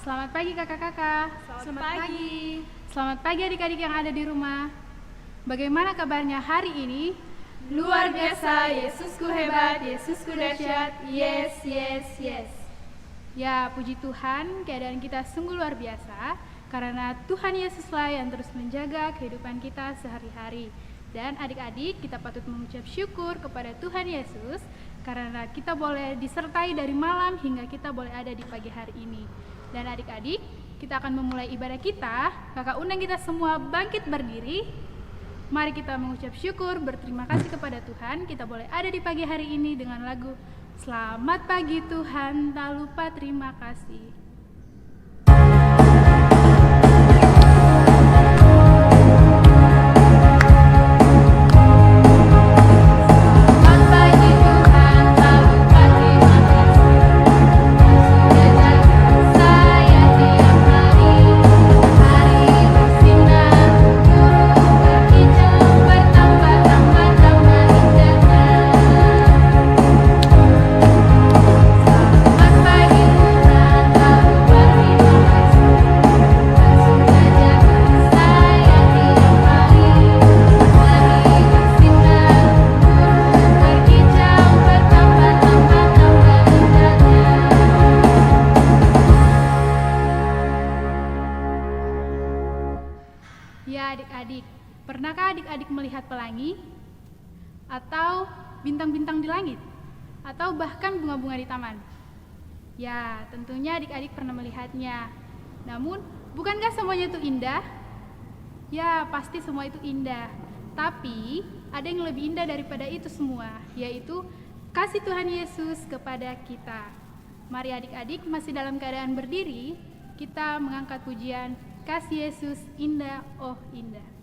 Selamat pagi kakak-kakak. Selamat pagi. Selamat pagi adik-adik yang ada di rumah. Bagaimana kabarnya hari ini? Luar biasa, Yesusku hebat, Yesusku dahsyat. Yes, yes, yes. Ya, puji Tuhan, keadaan kita sungguh luar biasa karena Tuhan Yesuslah yang terus menjaga kehidupan kita sehari-hari. Dan adik-adik, kita patut mengucap syukur kepada Tuhan Yesus karena kita boleh disertai dari malam hingga kita boleh ada di pagi hari ini. Dan adik-adik, kita akan memulai ibadah kita. Kakak undang kita semua bangkit berdiri. Mari kita mengucap syukur, berterima kasih kepada Tuhan. Kita boleh ada di pagi hari ini dengan lagu Selamat Pagi Tuhan, tak lupa terima kasih. Ya adik-adik, pernahkah adik-adik melihat pelangi? Atau bintang-bintang di langit? Atau bahkan bunga-bunga di taman? Ya, tentunya adik-adik pernah melihatnya. Namun, bukankah semuanya itu indah? Ya, pasti semua itu indah. Tapi, ada yang lebih indah daripada itu semua, yaitu kasih Tuhan Yesus kepada kita. Mari adik-adik masih dalam keadaan berdiri, kita mengangkat pujian Kasih Yesus indah, oh indah.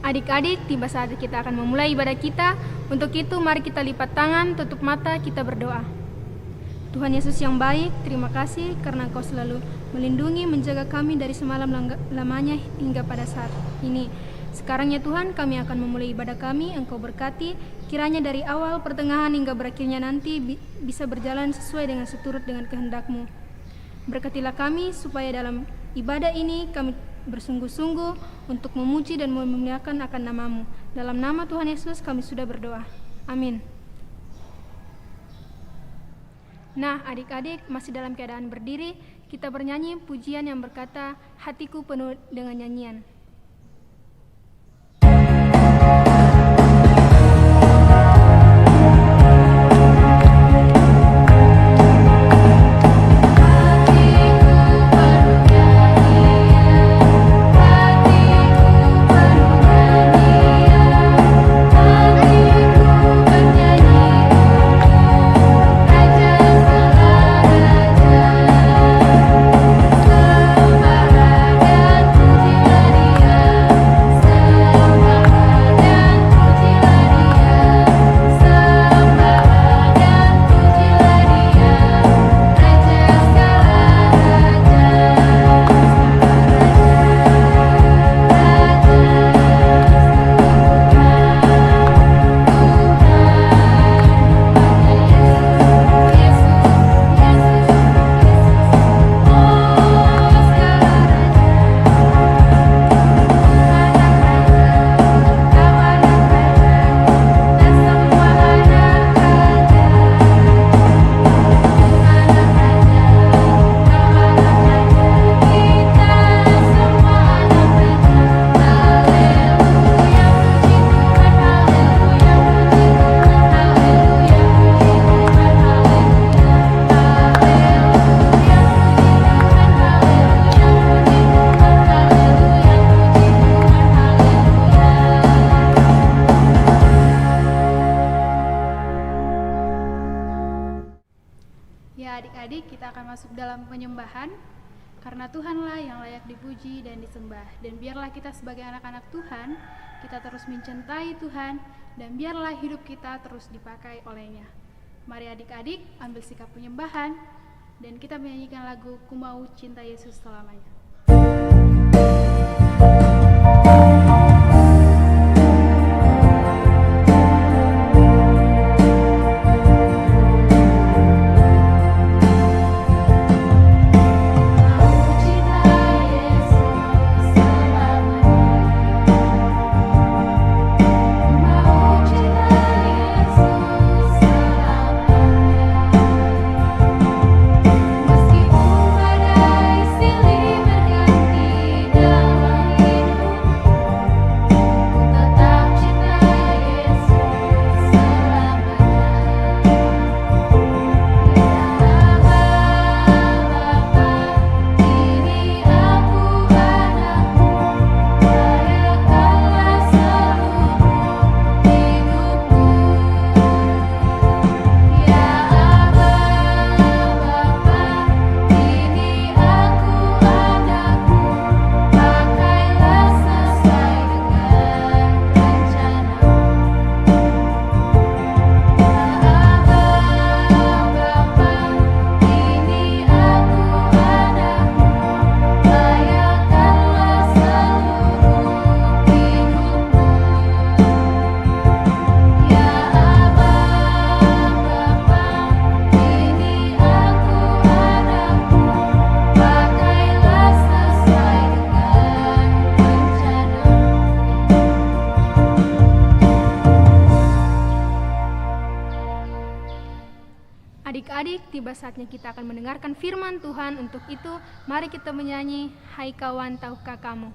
Adik-adik, tiba saat kita akan memulai ibadah kita. Untuk itu, mari kita lipat tangan, tutup mata, kita berdoa. Tuhan Yesus yang baik, terima kasih karena Engkau selalu melindungi, menjaga kami dari semalam lamanya hingga pada saat ini. Sekarang ya Tuhan, kami akan memulai ibadah kami. Engkau berkati, kiranya dari awal, pertengahan hingga berakhirnya nanti bisa berjalan sesuai dengan seturut dengan kehendak-Mu. Berkatilah kami supaya dalam ibadah ini kami bersungguh-sungguh untuk memuji dan memuliakan akan nama-Mu. Dalam nama Tuhan Yesus kami sudah berdoa. Amin. Nah, adik-adik masih dalam keadaan berdiri, kita bernyanyi pujian yang berkata, hatiku penuh dengan nyanyian. Sembarangan puji beri penyembahan, karena Tuhanlah yang layak dipuji dan disembah. Dan biarlah kita sebagai anak-anak Tuhan, kita terus mencintai Tuhan, dan biarlah hidup kita terus dipakai olehnya. Mari adik-adik ambil sikap penyembahan, dan kita menyanyikan lagu Ku Mau Cinta Yesus Selamanya. Adik-adik, tiba saatnya kita akan mendengarkan firman Tuhan. Untuk itu, mari kita menyanyi Hai Kawan Tahukah Kamu.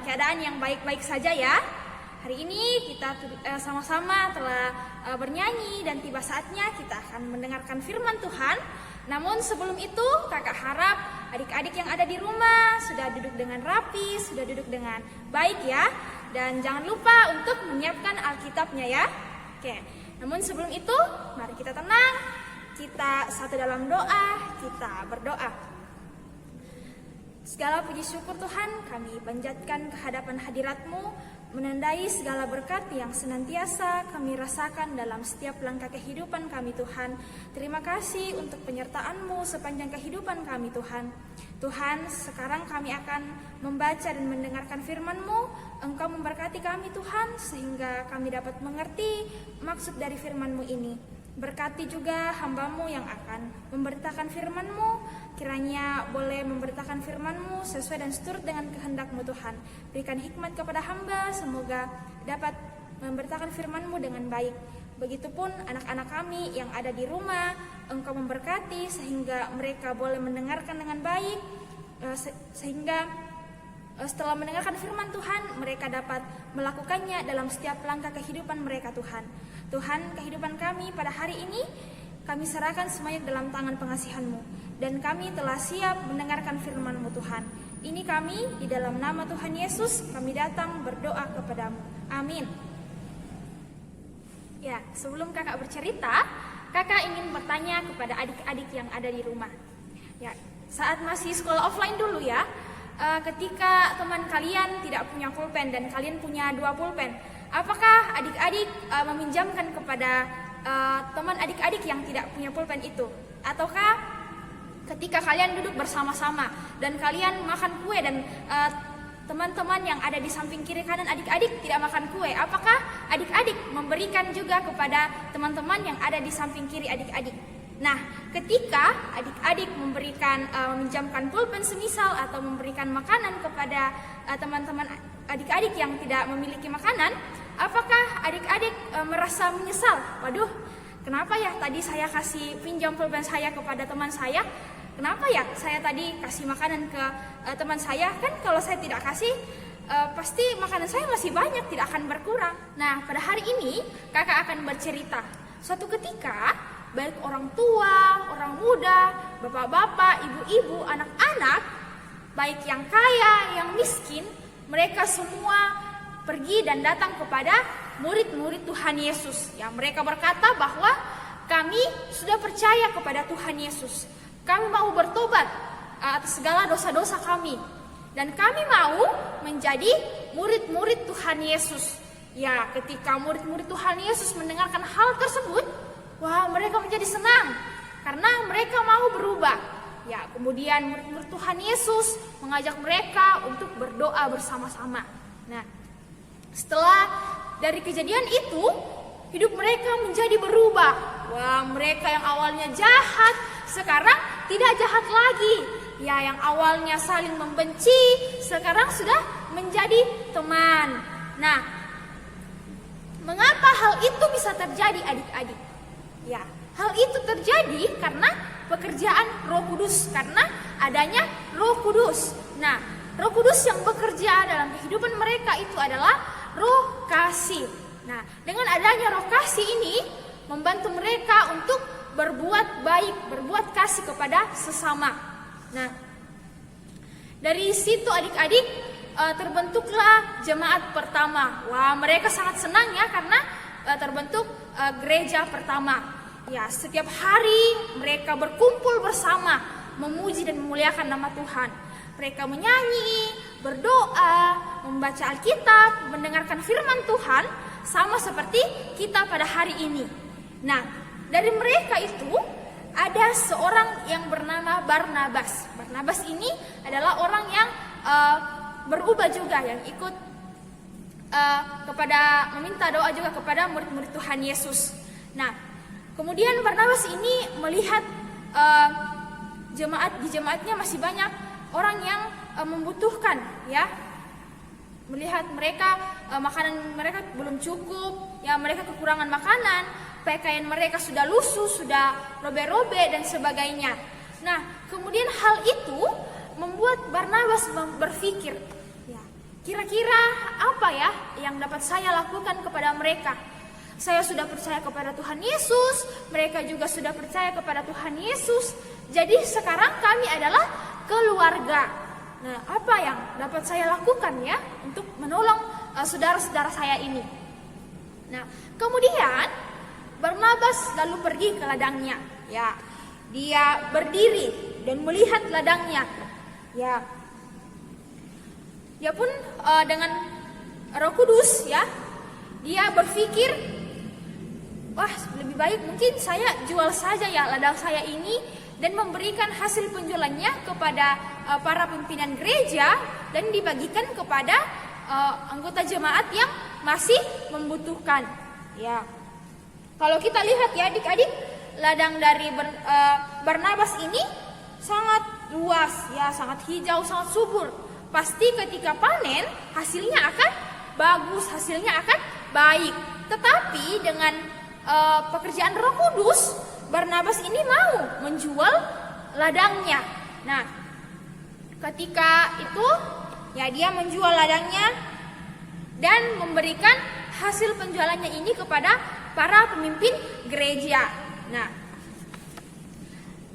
Keadaan yang baik-baik saja ya. Hari ini kita sama-sama telah bernyanyi dan tiba saatnya kita akan mendengarkan firman Tuhan. Namun sebelum itu kakak harap adik-adik yang ada di rumah sudah duduk dengan rapi, sudah duduk dengan baik ya. Dan jangan lupa untuk menyiapkan Alkitabnya ya. Oke. Namun sebelum itu mari kita tenang, kita satu dalam doa, kita berdoa. Segala puji syukur Tuhan kami panjatkan ke hadapan hadirat-Mu, menandai segala berkat yang senantiasa kami rasakan dalam setiap langkah kehidupan kami Tuhan. Terima kasih untuk penyertaan-Mu sepanjang kehidupan kami Tuhan. Tuhan, sekarang kami akan membaca dan mendengarkan firman-Mu. Engkau memberkati kami Tuhan, sehingga kami dapat mengerti maksud dari firman-Mu ini. Berkati juga hamba-Mu yang akan memberitakan firman-Mu. Kiranya boleh memberitakan firman-Mu sesuai dan seturut dengan kehendak-Mu Tuhan. Berikan hikmat kepada hamba, semoga dapat memberitakan firman-Mu dengan baik. Begitupun anak-anak kami yang ada di rumah, Engkau memberkati sehingga mereka boleh mendengarkan dengan baik, sehingga setelah mendengarkan firman Tuhan, mereka dapat melakukannya dalam setiap langkah kehidupan mereka, Tuhan. Tuhan, kehidupan kami pada hari ini, kami serahkan semuanya dalam tangan pengasihan-Mu. Dan kami telah siap mendengarkan firman-Mu, Tuhan. Ini kami, di dalam nama Tuhan Yesus, kami datang berdoa kepadamu. Amin. Ya, sebelum kakak bercerita, kakak ingin bertanya kepada adik-adik yang ada di rumah. Ya, saat masih sekolah offline dulu ya, ketika teman kalian tidak punya pulpen dan kalian punya 2 pulpen, apakah adik-adik meminjamkan kepada teman adik-adik yang tidak punya pulpen itu? Ataukah ketika kalian duduk bersama-sama dan kalian makan kue dan teman-teman yang ada di samping kiri kanan adik-adik tidak makan kue, apakah adik-adik memberikan juga kepada teman-teman yang ada di samping kiri adik-adik? Nah, ketika adik-adik meminjamkan pulpen semisal atau memberikan makanan kepada teman-teman adik-adik yang tidak memiliki makanan, apakah adik-adik merasa menyesal? Waduh, kenapa ya tadi saya kasih pinjam pulpen saya kepada teman saya? Kenapa ya saya tadi kasih makanan ke teman saya? Kan kalau saya tidak kasih, pasti makanan saya masih banyak, tidak akan berkurang. Nah, pada hari ini kakak akan bercerita. Suatu ketika, baik orang tua, orang muda, bapak-bapak, ibu-ibu, anak-anak, baik yang kaya, yang miskin, mereka semua pergi dan datang kepada murid-murid Tuhan Yesus. Ya, mereka berkata bahwa kami sudah percaya kepada Tuhan Yesus. Kami mau bertobat atas segala dosa-dosa kami. Dan kami mau menjadi murid-murid Tuhan Yesus. Ya, ketika murid-murid Tuhan Yesus mendengarkan hal tersebut, wah, mereka menjadi senang karena mereka mau berubah. Ya, kemudian murid-murid Tuhan Yesus mengajak mereka untuk berdoa bersama-sama. Nah, setelah dari kejadian itu, hidup mereka menjadi berubah. Wah, mereka yang awalnya jahat, sekarang tidak jahat lagi. Ya, yang awalnya saling membenci, sekarang sudah menjadi teman. Nah, mengapa hal itu bisa terjadi adik-adik? Ya, hal itu terjadi karena pekerjaan Roh Kudus, karena adanya Roh Kudus. Nah, Roh Kudus yang bekerja dalam kehidupan mereka itu adalah Roh Kasih. Nah, dengan adanya Roh Kasih ini membantu mereka untuk berbuat baik, berbuat kasih kepada sesama. Nah, dari situ adik-adik terbentuklah jemaat pertama. Wah, mereka sangat senang ya karena terbentuk gereja pertama. Ya, setiap hari mereka berkumpul bersama, memuji dan memuliakan nama Tuhan. Mereka menyanyi, berdoa, membaca Alkitab, mendengarkan firman Tuhan, sama seperti kita pada hari ini. Nah, dari mereka itu ada seorang yang bernama Barnabas. Barnabas ini adalah orang yang berubah juga, yang ikut meminta doa juga kepada murid-murid Tuhan Yesus. Nah, kemudian Barnabas ini melihat di jemaatnya masih banyak orang yang membutuhkan, ya. Melihat mereka makanan mereka belum cukup, ya, mereka kekurangan makanan, pakaian mereka sudah lusuh, sudah robek-robek dan sebagainya. Nah, kemudian hal itu membuat Barnabas berpikir, ya, kira-kira apa ya yang dapat saya lakukan kepada mereka? Saya sudah percaya kepada Tuhan Yesus, mereka juga sudah percaya kepada Tuhan Yesus. Jadi sekarang kami adalah keluarga. Nah, apa yang dapat saya lakukan ya untuk menolong saudara-saudara saya ini? Nah, kemudian Barnabas lalu pergi ke ladangnya. Ya, dia berdiri dan melihat ladangnya. Ya, dia pun dengan Roh Kudus, ya, dia berpikir, wah, lebih baik mungkin saya jual saja ya ladang saya ini dan memberikan hasil penjualannya kepada para pimpinan gereja dan dibagikan kepada anggota jemaat yang masih membutuhkan. Ya, kalau kita lihat ya adik-adik, ladang dari Barnabas ini sangat luas, ya, sangat hijau, sangat subur. Pasti ketika panen hasilnya akan bagus, hasilnya akan baik. Tetapi dengan pekerjaan Roh Kudus, Barnabas ini mau menjual ladangnya. Nah, ketika itu ya dia menjual ladangnya dan memberikan hasil penjualannya ini kepada para pemimpin gereja. Nah,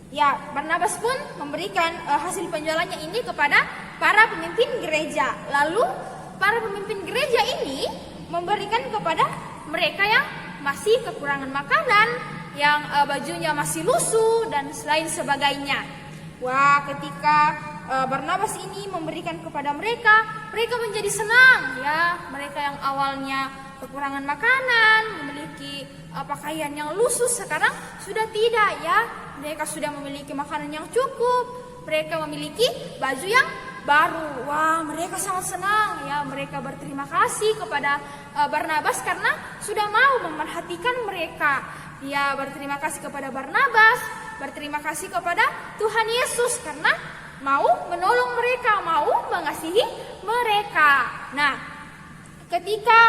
ya Barnabas pun memberikan hasil penjualannya ini kepada para pemimpin gereja. Lalu para pemimpin gereja ini memberikan kepada mereka yang masih kekurangan makanan, yang bajunya masih lusuh dan lain sebagainya. Wah, ketika Barnabas ini memberikan kepada mereka, mereka menjadi senang ya. Mereka yang awalnya kekurangan makanan, memiliki pakaian yang lusuh, sekarang sudah tidak ya. Mereka sudah memiliki makanan yang cukup, mereka memiliki baju yang baru. Wah, mereka sangat senang ya. Mereka berterima kasih kepada Barnabas karena sudah mau memerhatikan mereka. Dia berterima kasih kepada Barnabas, berterima kasih kepada Tuhan Yesus karena mau menolong mereka, mau mengasihi mereka. Nah, ketika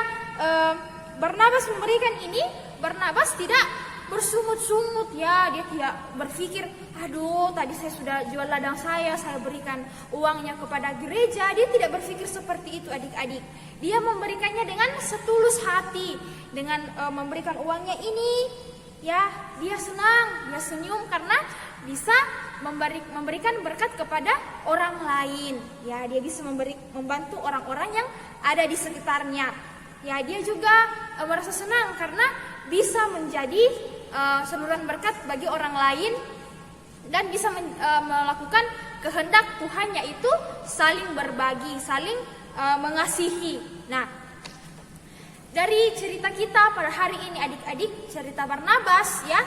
Barnabas memberikan ini, Barnabas tidak bersungut-sungut ya. Dia tidak berpikir, aduh tadi saya sudah jual ladang saya berikan uangnya kepada gereja. Dia tidak berpikir seperti itu adik-adik. Dia memberikannya dengan setulus hati. Dengan memberikan uangnya ini ya, dia senang, dia senyum karena bisa memberikan berkat kepada orang lain. Ya, dia bisa membantu orang-orang yang ada di sekitarnya. Ya, dia juga merasa senang karena bisa menjadi saluran berkat bagi orang lain dan bisa melakukan kehendak Tuhan, yaitu saling berbagi, saling mengasihi. Nah, dari cerita kita pada hari ini adik-adik, cerita Barnabas ya,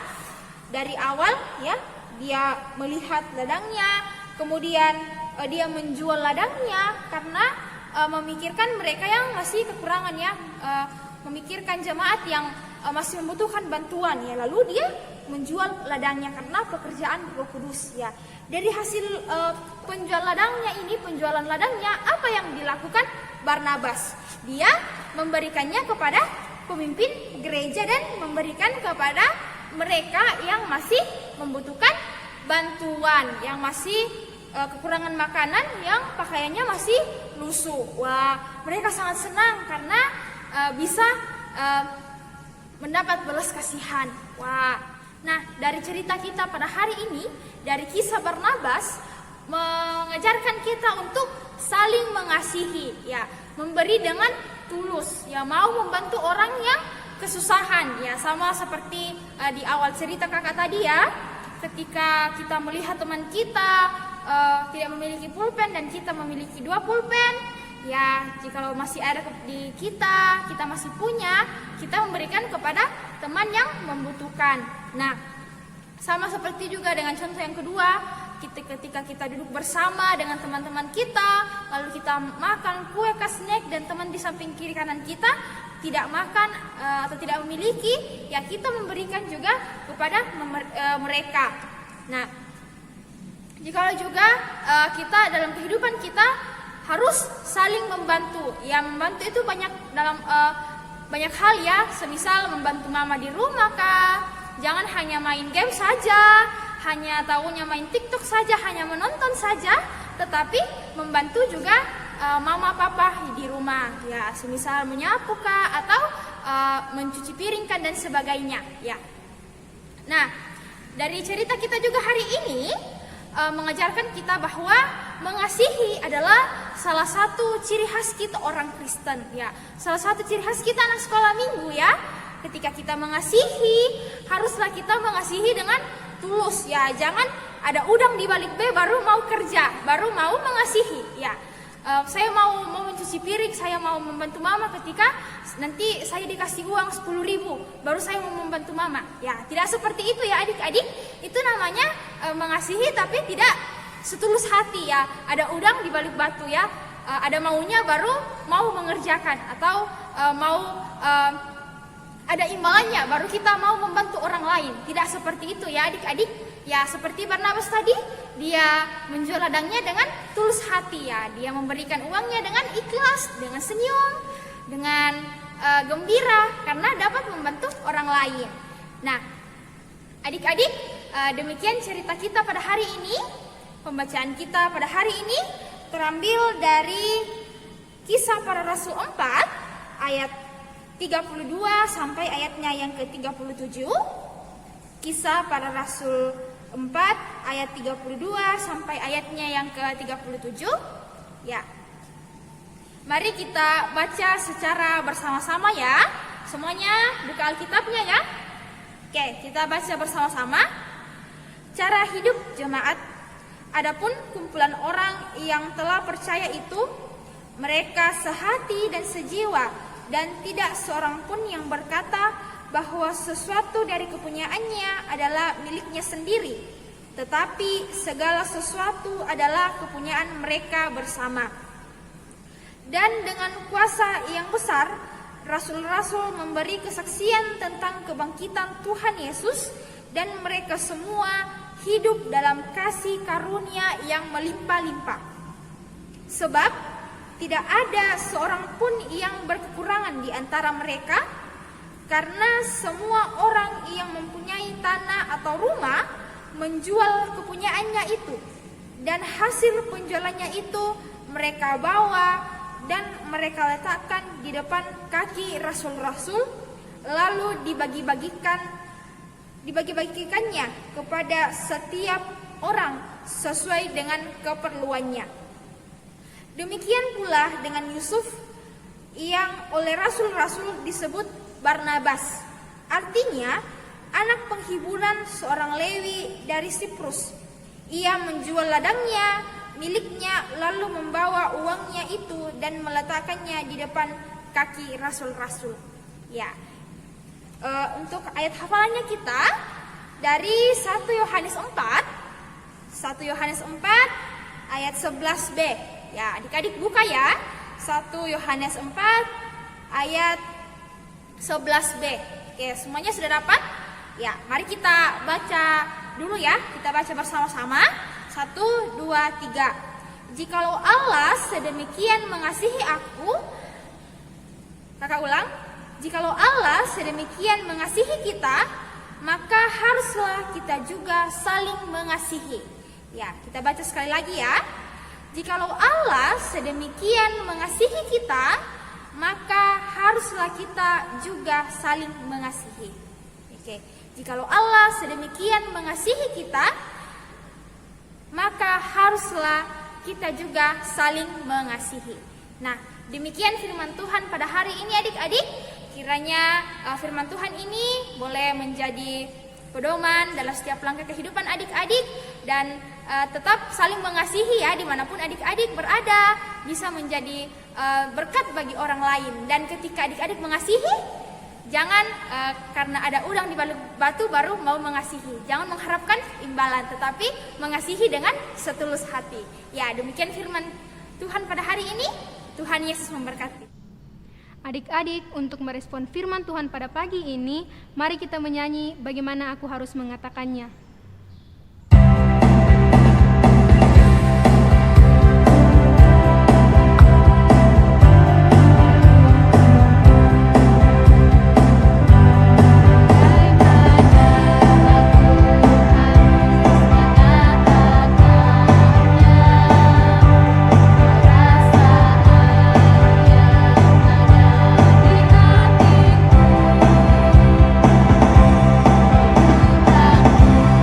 dari awal ya, dia melihat ladangnya, kemudian dia menjual ladangnya karena memikirkan mereka yang masih kekurangan ya, memikirkan jemaat yang masih membutuhkan bantuan ya. Lalu dia menjual ladangnya karena pekerjaan Roh Kudus ya. Dari hasil penjualan ladangnya, apa yang dilakukan Barnabas? Dia memberikannya kepada pemimpin gereja dan memberikan kepada mereka yang masih membutuhkan bantuan, yang masih kekurangan makanan, yang pakaiannya masih lusuh. Wah, mereka sangat senang karena bisa mendapat belas kasihan. Wah, nah dari cerita kita pada hari ini, dari kisah Barnabas mengajarkan kita untuk saling mengasihi, ya, memberi dengan tulus, ya, mau membantu orang yang kesusahan, ya, sama seperti di awal cerita kakak tadi ya, ketika kita melihat teman kita tidak memiliki pulpen dan kita memiliki 2 pulpen, ya, jika masih ada di kita masih punya, kita memberikan kepada teman yang membutuhkan. Nah, sama seperti juga dengan contoh yang kedua, ketika kita duduk bersama dengan teman-teman kita, lalu kita makan kue snack dan teman di samping kiri kanan kita tidak makan atau tidak memiliki, ya kita memberikan juga kepada mereka. Nah, jikalau juga kita dalam kehidupan kita harus saling membantu. Ya, membantu itu banyak hal ya, semisal membantu mama di rumah kah, jangan hanya main game saja, hanya tahunya main TikTok saja, hanya menonton saja, tetapi membantu juga mama papa di rumah, ya, semisal menyapu kah atau mencuci piring kan dan sebagainya, ya. Nah, dari cerita kita juga hari ini mengajarkan kita bahwa mengasihi adalah salah satu ciri khas kita orang Kristen, ya. Salah satu ciri khas kita anak sekolah minggu, ya. Ketika kita mengasihi, haruslah kita mengasihi dengan tulus, ya. Jangan ada udang di balik B baru mau kerja, baru mau mengasihi, ya. Saya mau mencuci piring, saya mau membantu mama ketika nanti saya dikasih uang 10.000, baru saya mau membantu mama. Ya, tidak seperti itu ya adik-adik. Itu namanya mengasihi tapi tidak setulus hati, ya. Ada udang di balik batu, ya. Ada maunya baru mau mengerjakan, atau ada imbalannya baru kita mau membantu orang lain. Tidak seperti itu ya adik-adik. Ya, seperti Barnabas tadi, dia menjual ladangnya dengan tulus hati, ya. Dia memberikan uangnya dengan ikhlas, dengan senyum, dengan gembira karena dapat membantu orang lain. Nah, adik-adik, demikian cerita kita pada hari ini. Pembacaan kita pada hari ini terambil dari Kisah Para Rasul 4 ayat 32 sampai ayatnya yang ke-37. Kisah Para Rasul 4 ayat 32 sampai ayatnya yang ke-37. Ya. Mari kita baca secara bersama-sama ya. Semuanya buka Alkitabnya ya. Oke, kita baca bersama-sama. Cara hidup jemaat. Adapun kumpulan orang yang telah percaya itu, mereka sehati dan sejiwa, dan tidak seorang pun yang berkata bahwa sesuatu dari kepunyaannya adalah miliknya sendiri, tetapi segala sesuatu adalah kepunyaan mereka bersama. Dan dengan kuasa yang besar, rasul-rasul memberi kesaksian tentang kebangkitan Tuhan Yesus, dan mereka semua hidup dalam kasih karunia yang melimpah-limpah. Sebab tidak ada seorang pun yang berkekurangan di antara mereka, karena semua orang yang mempunyai tanah atau rumah menjual kepunyaannya itu, dan hasil penjualannya itu mereka bawa dan mereka letakkan di depan kaki rasul-rasul, lalu dibagikannya kepada setiap orang sesuai dengan keperluannya. Demikian pula dengan Yusuf yang oleh rasul-rasul disebut Barnabas, artinya anak penghiburan seorang Lewi dari Siprus. Ia menjual ladangnya miliknya, lalu membawa uangnya itu dan meletakkannya di depan kaki rasul-rasul. Ya, untuk ayat hafalannya kita dari 1 Yohanes 4 ayat 11b. Ya, adik-adik buka ya. 1 Yohanes 4 ayat 11b. Oke, semuanya sudah dapat? Ya, mari kita baca dulu ya. Kita baca bersama-sama. 1, 2, 3. Jikalau Allah sedemikian mengasihi aku, kakak ulang. Jikalau Allah sedemikian mengasihi kita, maka haruslah kita juga saling mengasihi. Ya, kita baca sekali lagi ya. Jikalau Allah sedemikian mengasihi kita, maka haruslah kita juga saling mengasihi. Oke, jikalau Allah sedemikian mengasihi kita, maka haruslah kita juga saling mengasihi. Nah, demikian firman Tuhan pada hari ini adik-adik. Kiranya firman Tuhan ini boleh menjadi pedoman dalam setiap langkah kehidupan adik-adik, dan tetap saling mengasihi ya, dimanapun adik-adik berada, bisa menjadi berkat bagi orang lain. Dan ketika adik-adik mengasihi, jangan karena ada udang di batu baru mau mengasihi. Jangan mengharapkan imbalan, tetapi mengasihi dengan setulus hati. Ya, demikian firman Tuhan pada hari ini. Tuhan Yesus memberkati. Adik-adik, untuk merespon firman Tuhan pada pagi ini, mari kita menyanyi Bagaimana Aku Harus Mengatakannya. Ku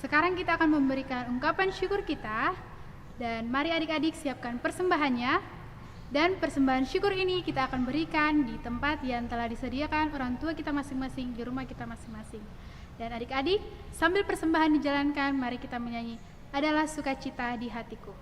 Sekarang kita akan memberikan ungkapan syukur kita, dan mari adik-adik siapkan persembahannya. Dan persembahan syukur ini kita akan berikan di tempat yang telah disediakan orang tua kita masing-masing, di rumah kita masing-masing. Dan adik-adik, sambil persembahan dijalankan, mari kita menyanyi "Adalah Sukacita di Hatiku".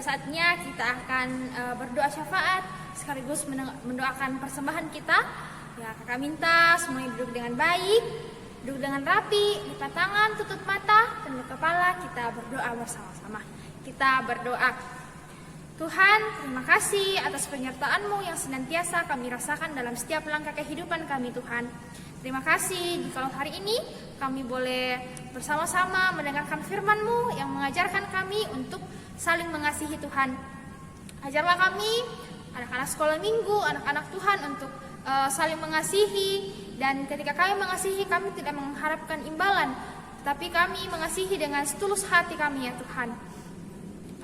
Saatnya kita akan berdoa syafaat sekaligus mendoakan persembahan kita. Ya, kakak minta semuanya duduk dengan baik, duduk dengan rapi, lipat tangan, tutup mata, tunduk kepala, kita berdoa bersama-sama. Kita berdoa. Tuhan, terima kasih atas penyertaan-Mu yang senantiasa kami rasakan dalam setiap langkah kehidupan kami, Tuhan. Terima kasih jika hari ini kami boleh bersama-sama mendengarkan firman-Mu yang mengajarkan kami untuk saling mengasihi, Tuhan. Ajarlah kami, anak-anak sekolah minggu, anak-anak Tuhan, untuk saling mengasihi. Dan ketika kami mengasihi, kami tidak mengharapkan imbalan, tapi kami mengasihi dengan setulus hati kami, ya Tuhan.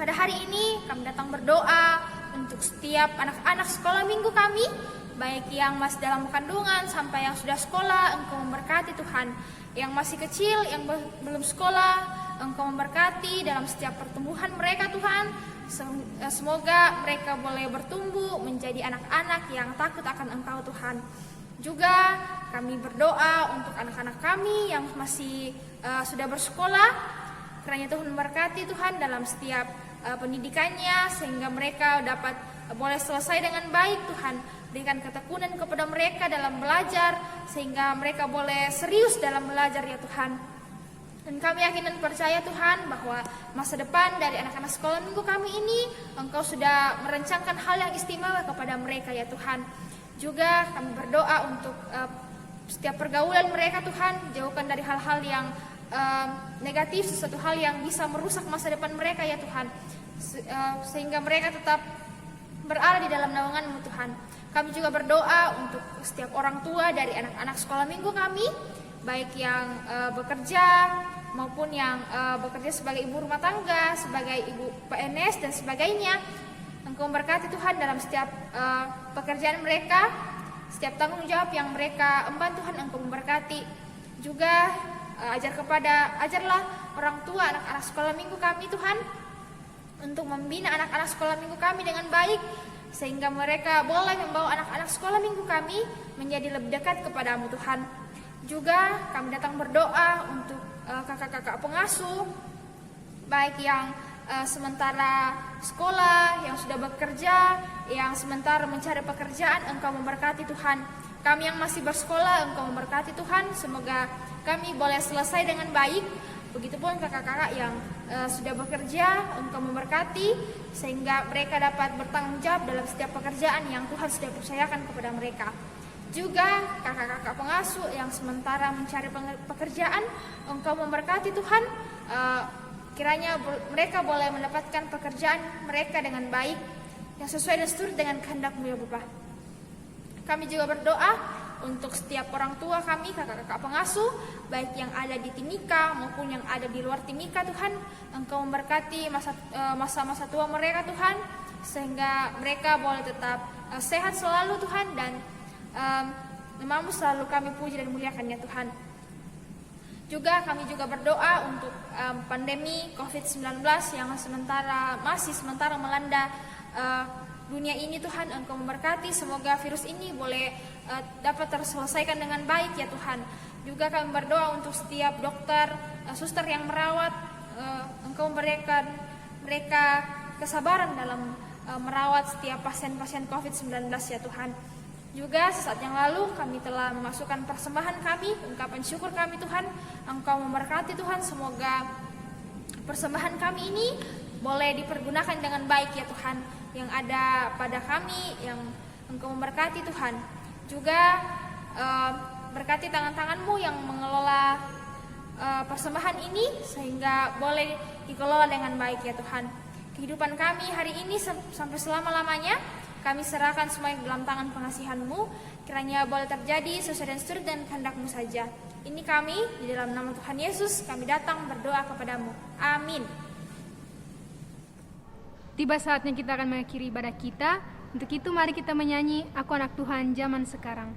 Pada hari ini kami datang berdoa untuk setiap anak-anak sekolah minggu kami, baik yang masih dalam kandungan sampai yang sudah sekolah. Engkau memberkati, Tuhan. Yang masih kecil, yang belum sekolah, Engkau memberkati dalam setiap pertumbuhan mereka, Tuhan. Semoga mereka boleh bertumbuh menjadi anak-anak yang takut akan Engkau, Tuhan. Juga kami berdoa untuk anak-anak kami yang masih sudah bersekolah. Kiranya Tuhan memberkati, Tuhan, dalam setiap pendidikannya, sehingga mereka dapat boleh selesai dengan baik, Tuhan. Berikan ketekunan kepada mereka dalam belajar, sehingga mereka boleh serius dalam belajar, ya Tuhan. Dan kami yakin dan percaya, Tuhan, bahwa masa depan dari anak-anak sekolah minggu kami ini, Engkau sudah merencanakan hal yang istimewa kepada mereka, ya Tuhan. Juga kami berdoa untuk setiap pergaulan mereka, Tuhan, jauhkan dari hal-hal yang negatif, sesuatu hal yang bisa merusak masa depan mereka, ya Tuhan. Sehingga mereka tetap berada di dalam naungan-Mu, Tuhan. Kami juga berdoa untuk setiap orang tua dari anak-anak sekolah minggu kami, baik yang bekerja maupun yang bekerja sebagai ibu rumah tangga, sebagai ibu PNS dan sebagainya. Engkau memberkati, Tuhan, dalam setiap pekerjaan mereka, setiap tanggung jawab yang mereka emban, Tuhan. Engkau memberkati. Juga ajarlah orang tua anak-anak sekolah minggu kami, Tuhan, untuk membina anak-anak sekolah minggu kami dengan baik, sehingga mereka boleh membawa anak-anak sekolah minggu kami menjadi lebih dekat kepada-Mu, Tuhan. Juga kami datang berdoa untuk kakak-kakak pengasuh, baik yang sementara sekolah, yang sudah bekerja, yang sementara mencari pekerjaan. Engkau memberkati, Tuhan. Kami yang masih bersekolah, Engkau memberkati, Tuhan. Semoga kami boleh selesai dengan baik. Begitupun kakak-kakak yang sudah bekerja, Engkau memberkati, sehingga mereka dapat bertanggung jawab dalam setiap pekerjaan yang Tuhan sudah percayakan kepada mereka. Juga kakak-kakak pengasuh yang sementara mencari pekerjaan, Engkau memberkati Tuhan. Kiranya mereka boleh mendapatkan pekerjaan mereka dengan baik, yang sesuai dan seturut dengan kehendak-Mu ya Bapa. Kami juga berdoa untuk setiap orang tua kami, kakak-kakak pengasuh, baik yang ada di Timika maupun yang ada di luar Timika Tuhan. Engkau memberkati masa-masa tua mereka Tuhan, sehingga mereka boleh tetap sehat selalu Tuhan, dan Nama-Mu selalu kami puji dan muliakan ya Tuhan. Juga kami juga berdoa untuk pandemi COVID-19 yang masih sementara melanda dunia ini Tuhan. Engkau memberkati, semoga virus ini boleh dapat terselesaikan dengan baik ya Tuhan. Juga kami berdoa untuk setiap dokter, suster yang merawat, Engkau memberikan mereka kesabaran dalam merawat setiap pasien-pasien COVID-19 ya Tuhan. Juga sesaat yang lalu kami telah memasukkan persembahan kami, ungkapan syukur kami Tuhan. Engkau memberkati Tuhan, semoga persembahan kami ini boleh dipergunakan dengan baik ya Tuhan. Yang ada pada kami, yang Engkau memberkati Tuhan. Juga berkati tangan-tangan-Mu yang mengelola persembahan ini, sehingga boleh dikelola dengan baik ya Tuhan. Kehidupan kami hari ini sampai selama-lamanya kami serahkan semuanya dalam tangan pengasihan-Mu. Kiranya boleh terjadi sesuai dan seturut dan kehendak-Mu saja. Ini kami di dalam nama Tuhan Yesus kami datang berdoa kepada-Mu. Amin. Tiba saatnya kita akan mengakhiri ibadah kita. Untuk itu mari kita menyanyi Aku Anak Tuhan Zaman Sekarang.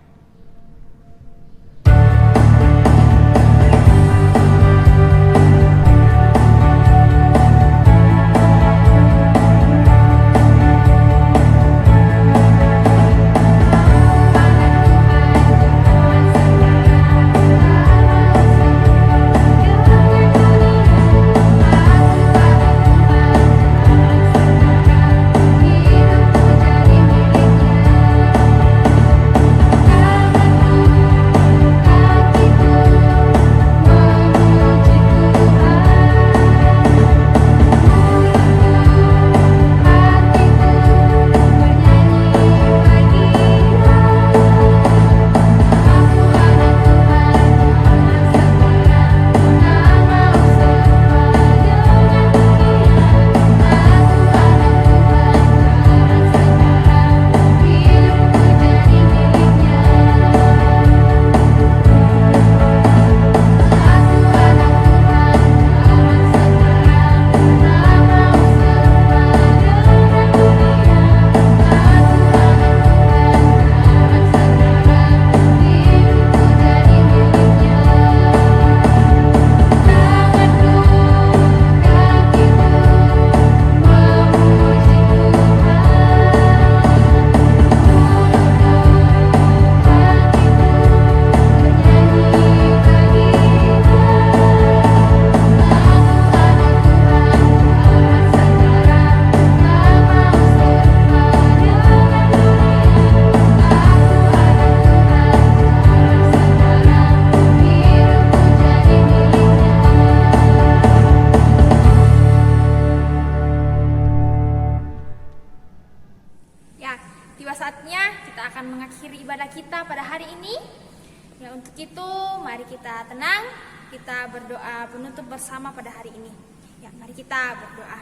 Kita berdoa penutup bersama pada hari ini. Ya, mari kita berdoa.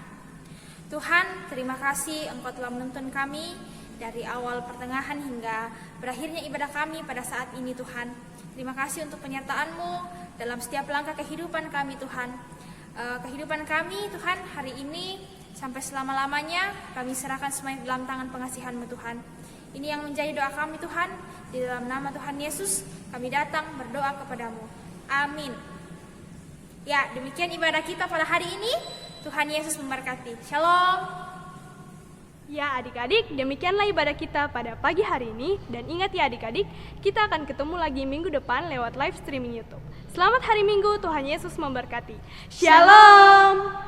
Tuhan, terima kasih Engkau telah menuntun kami dari awal pertengahan hingga berakhirnya ibadah kami pada saat ini Tuhan. Terima kasih untuk penyertaan-Mu dalam setiap langkah kehidupan kami Tuhan. Kehidupan kami Tuhan hari ini sampai selama-lamanya kami serahkan semuanya dalam tangan pengasihan-Mu Tuhan. Ini yang menjadi doa kami Tuhan. Di dalam nama Tuhan Yesus kami datang berdoa kepada-Mu. Amin. Ya, demikian ibadah kita pada hari ini. Tuhan Yesus memberkati. Shalom. Ya adik-adik, demikianlah ibadah kita pada pagi hari ini. Dan ingat ya adik-adik, kita akan ketemu lagi minggu depan lewat live streaming YouTube. Selamat hari Minggu, Tuhan Yesus memberkati. Shalom.